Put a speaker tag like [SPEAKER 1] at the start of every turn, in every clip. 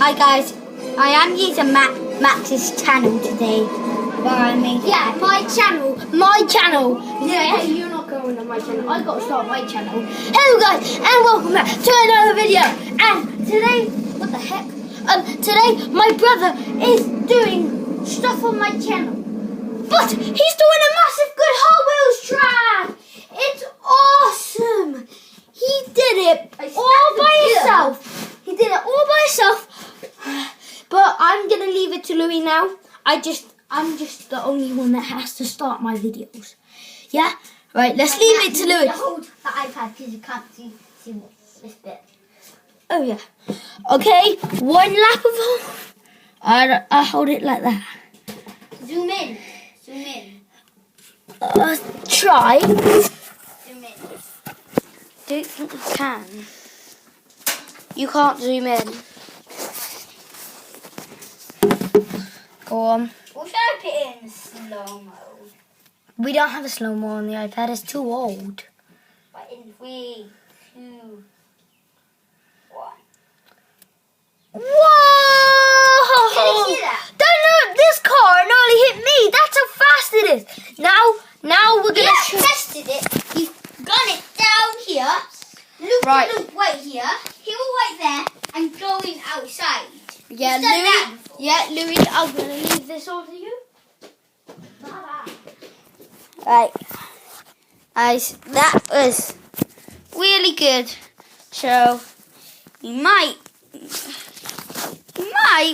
[SPEAKER 1] Hi guys, I am using Max's channel today. Yeah, my channel. Yeah, you're not going on my channel. I got to start my channel. Hello guys, and welcome back to another video. And today, what the heck? Today my brother is doing stuff on my channel, but he's doing a massive good Hot Wheels track. It's awesome. He did it all by himself. He did it all by himself. But I'm gonna leave it to Louis now. I'm just the only one that has to start my videos. Yeah? Right, let's leave it to Louis.
[SPEAKER 2] Hold the iPad because you can't see this bit.
[SPEAKER 1] Oh yeah. Okay, one lap of home. I hold it like that.
[SPEAKER 2] Zoom in. Zoom in.
[SPEAKER 1] Try.
[SPEAKER 2] Zoom in.
[SPEAKER 1] Don't think you can. You can't zoom in. Go on.
[SPEAKER 2] Or should I put it in slow mode?
[SPEAKER 1] We don't have a slow-mo on the iPad. It's too old.
[SPEAKER 2] But in 3, 2, 1.
[SPEAKER 1] Whoa!
[SPEAKER 2] Can you see that?
[SPEAKER 1] Look, this car nearly hit me. That's how fast it is. Now we're gonna
[SPEAKER 2] tested it. You've gone it down here. Loop, right here. Hill right there, and going outside.
[SPEAKER 1] Yeah, Louis. Yeah, Louis. I'm gonna leave this all to you.
[SPEAKER 2] Bye-bye.
[SPEAKER 1] Right, guys, that was really good. So you might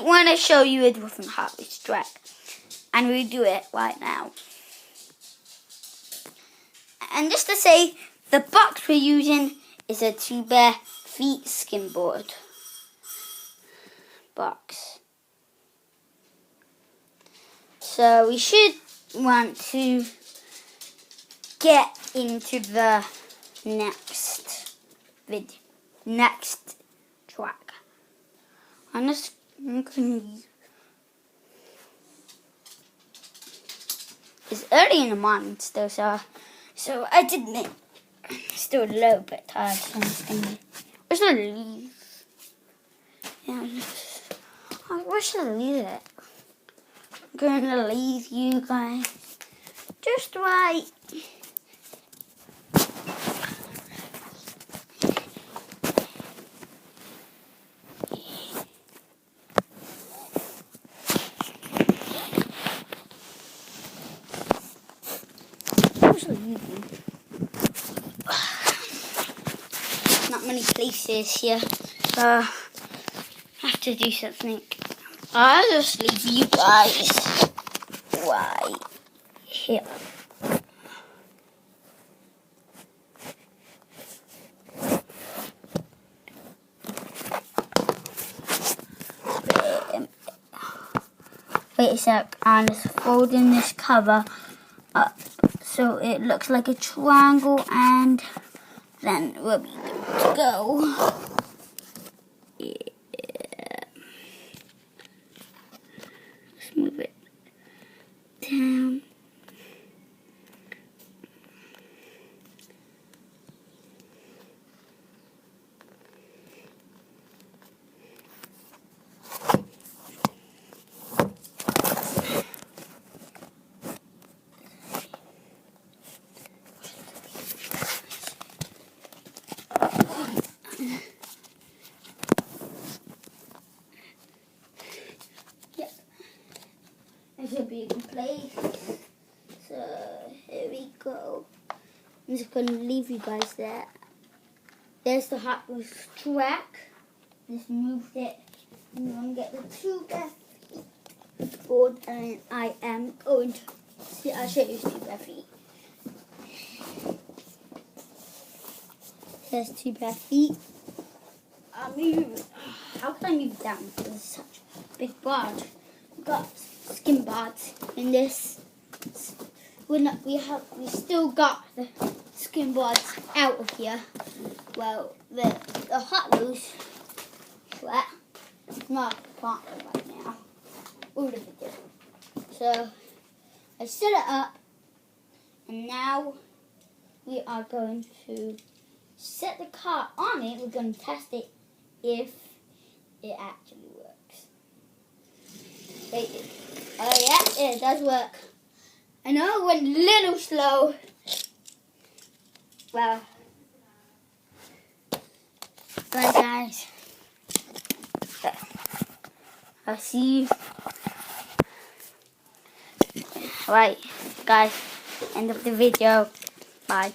[SPEAKER 1] want to show you a different Hot Wheels track, and we do it right now. And just to say, the box we're using is a 2 bare feet skimboard box. So we should want to get into the next track. It's early in the morning still, so I didn't. Still a little bit tired, so I'm just gonna leave. Yeah, where should I leave it? I'm gonna leave you guys just right. Not many places here, so I have to do something. I'll just leave you guys right here. Wait a sec, I'm just folding this cover up so it looks like a triangle, and then we'll be good to go. Yeah. Let's move it down. Should be a good place. So here we go. I'm just gonna leave you guys there. There's the Hot Wheels track. Just moved it. I'm gonna get the 2 bare feet board, and I am going to see. I'll show you 2 bare feet. There's 2 bare feet. I'll move. How can I move it down? Because it's such a big board. We've got skin boards in this. We still got the skin boards out of here. Well, the Hot Wheels track is not a partner right now. All of it did. So I set it up, and now we are going to set the car on it. We're going to test it if
[SPEAKER 2] it actually works. Oh yeah, it does work. I know it went a little slow. Well,
[SPEAKER 1] Bye guys. I'll see you. Right, guys. End of the video. Bye.